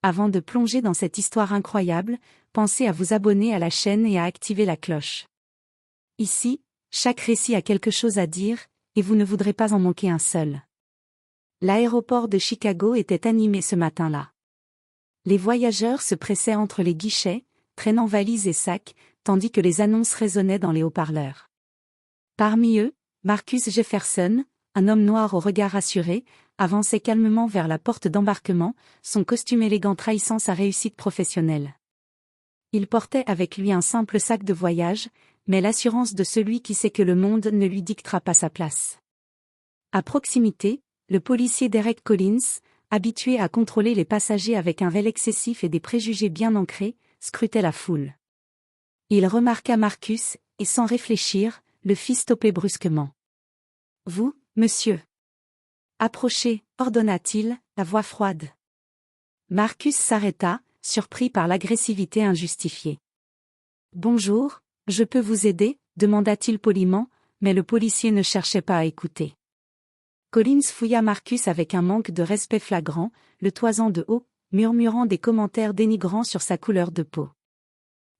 Avant de plonger dans cette histoire incroyable, pensez à vous abonner à la chaîne et à activer la cloche. Ici, chaque récit a quelque chose à dire, et vous ne voudrez pas en manquer un seul. L'aéroport de Chicago était animé ce matin-là. Les voyageurs se pressaient entre les guichets, traînant valises et sacs, tandis que les annonces résonnaient dans les haut-parleurs. Parmi eux, Marcus Jefferson, un homme noir au regard assuré, avançait calmement vers la porte d'embarquement, son costume élégant trahissant sa réussite professionnelle. Il portait avec lui un simple sac de voyage, mais l'assurance de celui qui sait que le monde ne lui dictera pas sa place. À proximité, le policier Derek Collins, habitué à contrôler les passagers avec un zèle excessif et des préjugés bien ancrés, scrutait la foule. Il remarqua Marcus, et sans réfléchir, le fit stopper brusquement. « Vous, monsieur ?» « Approchez, » ordonna-t-il, la voix froide. Marcus s'arrêta, surpris par l'agressivité injustifiée. « Bonjour, je peux vous aider ?» demanda-t-il poliment, mais le policier ne cherchait pas à écouter. Collins fouilla Marcus avec un manque de respect flagrant, le toisant de haut, murmurant des commentaires dénigrants sur sa couleur de peau.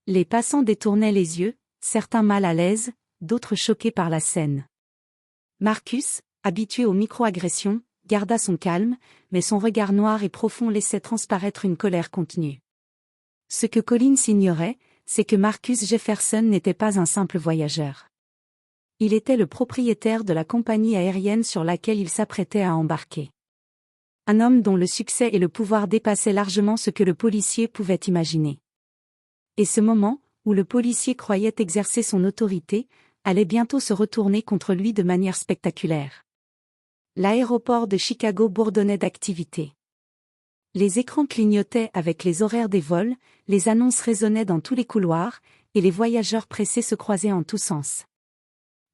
Les passants détournaient les yeux, certains mal à l'aise, d'autres choqués par la scène. Marcus, habitué aux micro-agressions, garda son calme, mais son regard noir et profond laissait transparaître une colère contenue. Ce que Collins ignorait, c'est que Marcus Jefferson n'était pas un simple voyageur. Il était le propriétaire de la compagnie aérienne sur laquelle il s'apprêtait à embarquer. Un homme dont le succès et le pouvoir dépassaient largement ce que le policier pouvait imaginer. Et ce moment, où le policier croyait exercer son autorité, allait bientôt se retourner contre lui de manière spectaculaire. L'aéroport de Chicago bourdonnait d'activité. Les écrans clignotaient avec les horaires des vols, les annonces résonnaient dans tous les couloirs, et les voyageurs pressés se croisaient en tous sens.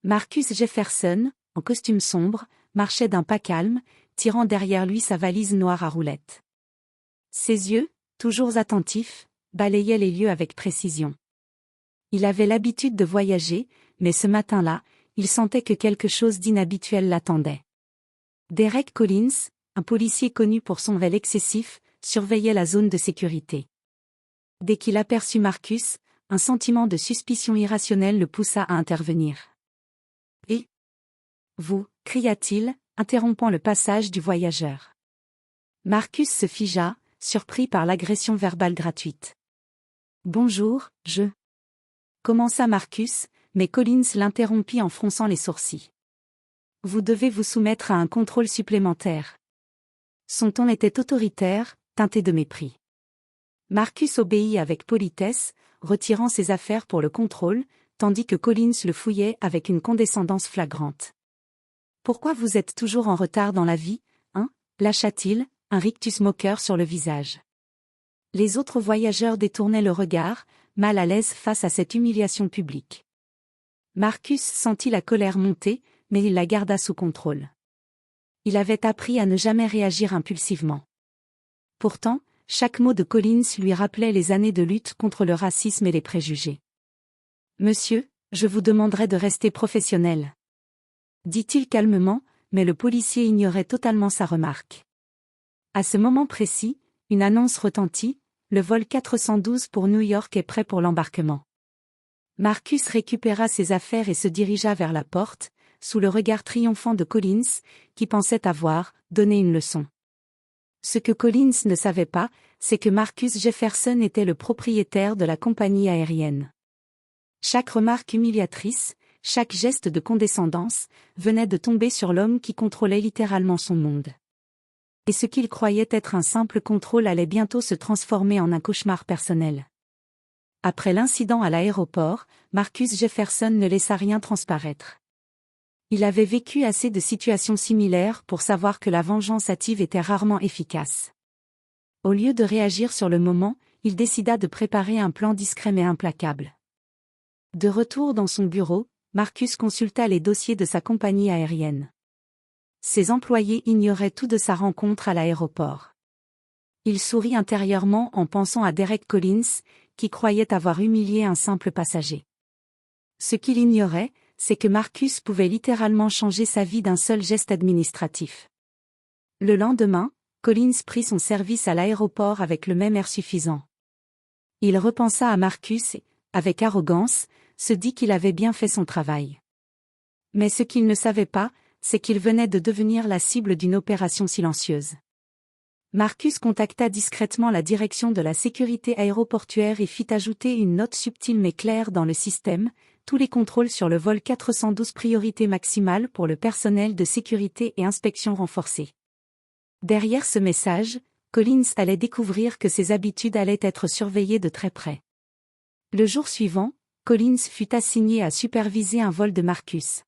Marcus Jefferson, en costume sombre, marchait d'un pas calme, tirant derrière lui sa valise noire à roulettes. Ses yeux, toujours attentifs, balayaient les lieux avec précision. Il avait l'habitude de voyager, mais ce matin-là, il sentait que quelque chose d'inhabituel l'attendait. Derek Collins, un policier connu pour son zèle excessif, surveillait la zone de sécurité. Dès qu'il aperçut Marcus, un sentiment de suspicion irrationnelle le poussa à intervenir. « Et vous » cria-t-il, interrompant le passage du voyageur. Marcus se figea, surpris par l'agression verbale gratuite. « Bonjour, je… » commença Marcus, mais Collins l'interrompit en fronçant les sourcils. « Vous devez vous soumettre à un contrôle supplémentaire. » Son ton était autoritaire, teinté de mépris. Marcus obéit avec politesse, retirant ses affaires pour le contrôle, tandis que Collins le fouillait avec une condescendance flagrante. « Pourquoi vous êtes toujours en retard dans la vie, hein » lâcha-t-il, un rictus moqueur sur le visage. Les autres voyageurs détournaient le regard, mal à l'aise face à cette humiliation publique. Marcus sentit la colère monter, mais il la garda sous contrôle. Il avait appris à ne jamais réagir impulsivement. Pourtant, chaque mot de Collins lui rappelait les années de lutte contre le racisme et les préjugés. « Monsieur, je vous demanderai de rester professionnel. » dit-il calmement, mais le policier ignorait totalement sa remarque. À ce moment précis, une annonce retentit, le vol 412 pour New York est prêt pour l'embarquement. Marcus récupéra ses affaires et se dirigea vers la porte, sous le regard triomphant de Collins, qui pensait avoir donné une leçon. Ce que Collins ne savait pas, c'est que Marcus Jefferson était le propriétaire de la compagnie aérienne. Chaque remarque humiliatrice, chaque geste de condescendance, venait de tomber sur l'homme qui contrôlait littéralement son monde. Et ce qu'il croyait être un simple contrôle allait bientôt se transformer en un cauchemar personnel. Après l'incident à l'aéroport, Marcus Jefferson ne laissa rien transparaître. Il avait vécu assez de situations similaires pour savoir que la vengeance hâtive était rarement efficace. Au lieu de réagir sur le moment, il décida de préparer un plan discret mais implacable. De retour dans son bureau, Marcus consulta les dossiers de sa compagnie aérienne. Ses employés ignoraient tout de sa rencontre à l'aéroport. Il sourit intérieurement en pensant à Derek Collins, qui croyait avoir humilié un simple passager. Ce qu'il ignorait, c'est que Marcus pouvait littéralement changer sa vie d'un seul geste administratif. Le lendemain, Collins prit son service à l'aéroport avec le même air suffisant. Il repensa à Marcus et, avec arrogance, se dit qu'il avait bien fait son travail. Mais ce qu'il ne savait pas, c'est qu'il venait de devenir la cible d'une opération silencieuse. Marcus contacta discrètement la direction de la sécurité aéroportuaire et fit ajouter une note subtile mais claire dans le système: tous les contrôles sur le vol 412 priorité maximale pour le personnel de sécurité et inspection renforcée. Derrière ce message, Collins allait découvrir que ses habitudes allaient être surveillées de très près. Le jour suivant, Collins fut assigné à superviser un vol de Marcus.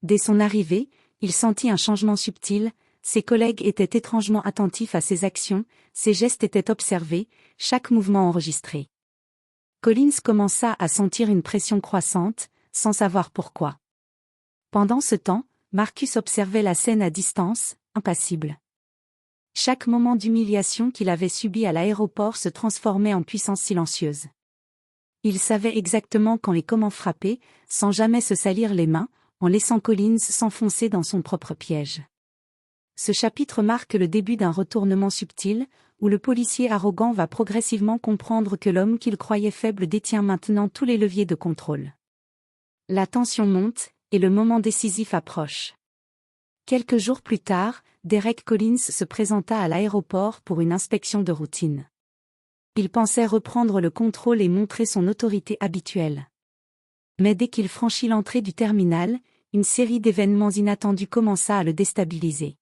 Dès son arrivée, il sentit un changement subtil. Ses collègues étaient étrangement attentifs à ses actions, ses gestes étaient observés, chaque mouvement enregistré. Collins commença à sentir une pression croissante, sans savoir pourquoi. Pendant ce temps, Marcus observait la scène à distance, impassible. Chaque moment d'humiliation qu'il avait subi à l'aéroport se transformait en puissance silencieuse. Il savait exactement quand et comment frapper, sans jamais se salir les mains, en laissant Collins s'enfoncer dans son propre piège. Ce chapitre marque le début d'un retournement subtil, où le policier arrogant va progressivement comprendre que l'homme qu'il croyait faible détient maintenant tous les leviers de contrôle. La tension monte, et le moment décisif approche. Quelques jours plus tard, Derek Collins se présenta à l'aéroport pour une inspection de routine. Il pensait reprendre le contrôle et montrer son autorité habituelle. Mais dès qu'il franchit l'entrée du terminal, une série d'événements inattendus commença à le déstabiliser.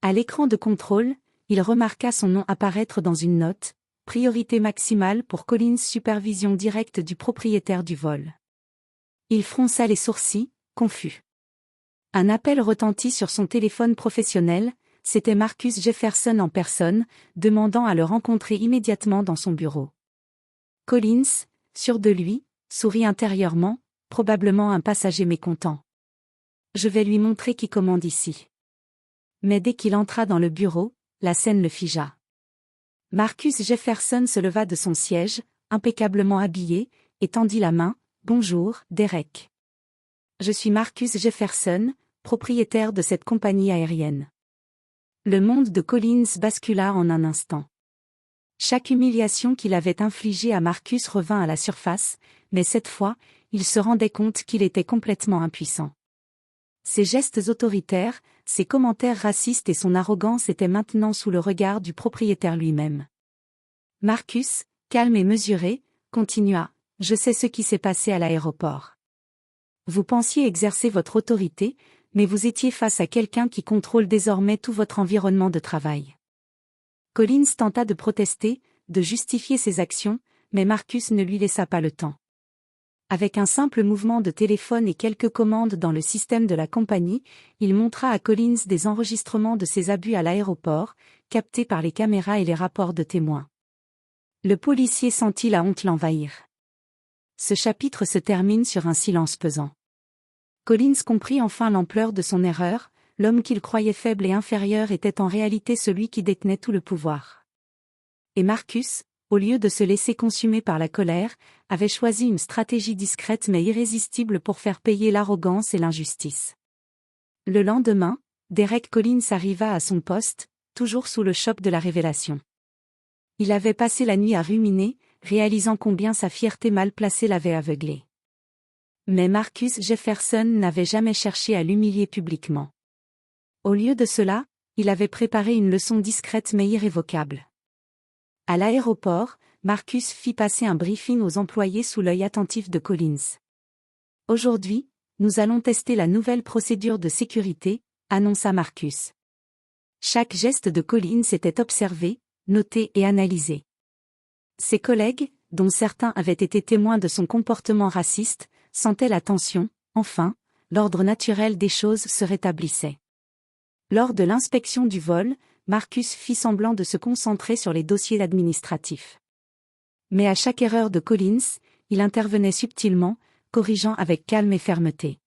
À l'écran de contrôle, il remarqua son nom apparaître dans une note: priorité maximale pour Collins, supervision directe du propriétaire du vol. Il fronça les sourcils, confus. Un appel retentit sur son téléphone professionnel, c'était Marcus Jefferson en personne, demandant à le rencontrer immédiatement dans son bureau. Collins, sûr de lui, sourit intérieurement, probablement un passager mécontent. Je vais lui montrer qui commande ici. Mais dès qu'il entra dans le bureau, la scène le figea. Marcus Jefferson se leva de son siège, impeccablement habillé, et tendit la main. Bonjour, Derek. Je suis Marcus Jefferson, propriétaire de cette compagnie aérienne. Le monde de Collins bascula en un instant. Chaque humiliation qu'il avait infligée à Marcus revint à la surface, mais cette fois, il se rendait compte qu'il était complètement impuissant. Ses gestes autoritaires, ses commentaires racistes et son arrogance étaient maintenant sous le regard du propriétaire lui-même. Marcus, calme et mesuré, continua: je sais ce qui s'est passé à l'aéroport. Vous pensiez exercer votre autorité, mais vous étiez face à quelqu'un qui contrôle désormais tout votre environnement de travail. Collins tenta de protester, de justifier ses actions, mais Marcus ne lui laissa pas le temps. Avec un simple mouvement de téléphone et quelques commandes dans le système de la compagnie, il montra à Collins des enregistrements de ses abus à l'aéroport, captés par les caméras et les rapports de témoins. Le policier sentit la honte l'envahir. Ce chapitre se termine sur un silence pesant. Collins comprit enfin l'ampleur de son erreur. L'homme qu'il croyait faible et inférieur était en réalité celui qui détenait tout le pouvoir. Et Marcus, au lieu de se laisser consumer par la colère, avait choisi une stratégie discrète mais irrésistible pour faire payer l'arrogance et l'injustice. Le lendemain, Derek Collins arriva à son poste, toujours sous le choc de la révélation. Il avait passé la nuit à ruminer, réalisant combien sa fierté mal placée l'avait aveuglé. Mais Marcus Jefferson n'avait jamais cherché à l'humilier publiquement. Au lieu de cela, il avait préparé une leçon discrète mais irrévocable. À l'aéroport, Marcus fit passer un briefing aux employés sous l'œil attentif de Collins. Aujourd'hui, nous allons tester la nouvelle procédure de sécurité, annonça Marcus. Chaque geste de Collins était observé, noté et analysé. Ses collègues, dont certains avaient été témoins de son comportement raciste, sentaient la tension. Enfin, l'ordre naturel des choses se rétablissait. Lors de l'inspection du vol, Marcus fit semblant de se concentrer sur les dossiers administratifs. Mais à chaque erreur de Collins, il intervenait subtilement, corrigeant avec calme et fermeté.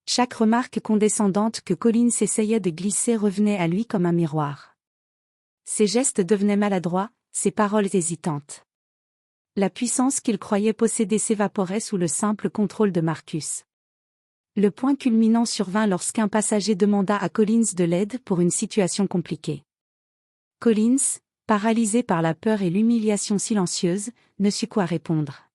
Chaque remarque condescendante que Collins essayait de glisser revenait à lui comme un miroir. Ses gestes devenaient maladroits, ses paroles hésitantes. La puissance qu'il croyait posséder s'évaporait sous le simple contrôle de Marcus. Le point culminant survint lorsqu'un passager demanda à Collins de l'aide pour une situation compliquée. Collins, paralysé par la peur et l'humiliation silencieuse, ne sut quoi répondre.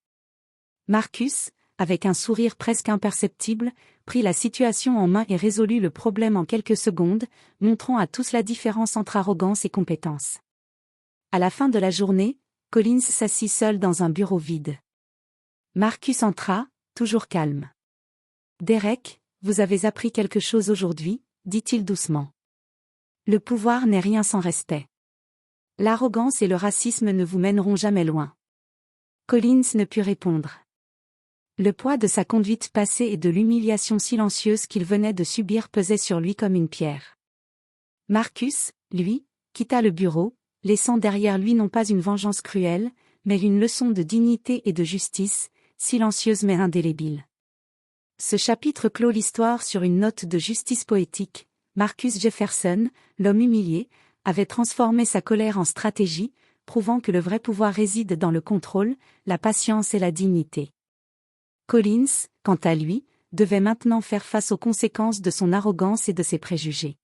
Marcus, avec un sourire presque imperceptible, prit la situation en main et résolut le problème en quelques secondes, montrant à tous la différence entre arrogance et compétence. À la fin de la journée, Collins s'assit seul dans un bureau vide. Marcus entra, toujours calme. « Derek, vous avez appris quelque chose aujourd'hui » dit-il doucement. « Le pouvoir n'est rien sans respect. L'arrogance et le racisme ne vous mèneront jamais loin. » Collins ne put répondre. Le poids de sa conduite passée et de l'humiliation silencieuse qu'il venait de subir pesait sur lui comme une pierre. Marcus, lui, quitta le bureau, laissant derrière lui non pas une vengeance cruelle, mais une leçon de dignité et de justice, silencieuse mais indélébile. Ce chapitre clôt l'histoire sur une note de justice poétique. Marcus Jefferson, l'homme humilié, avait transformé sa colère en stratégie, prouvant que le vrai pouvoir réside dans le contrôle, la patience et la dignité. Collins, quant à lui, devait maintenant faire face aux conséquences de son arrogance et de ses préjugés.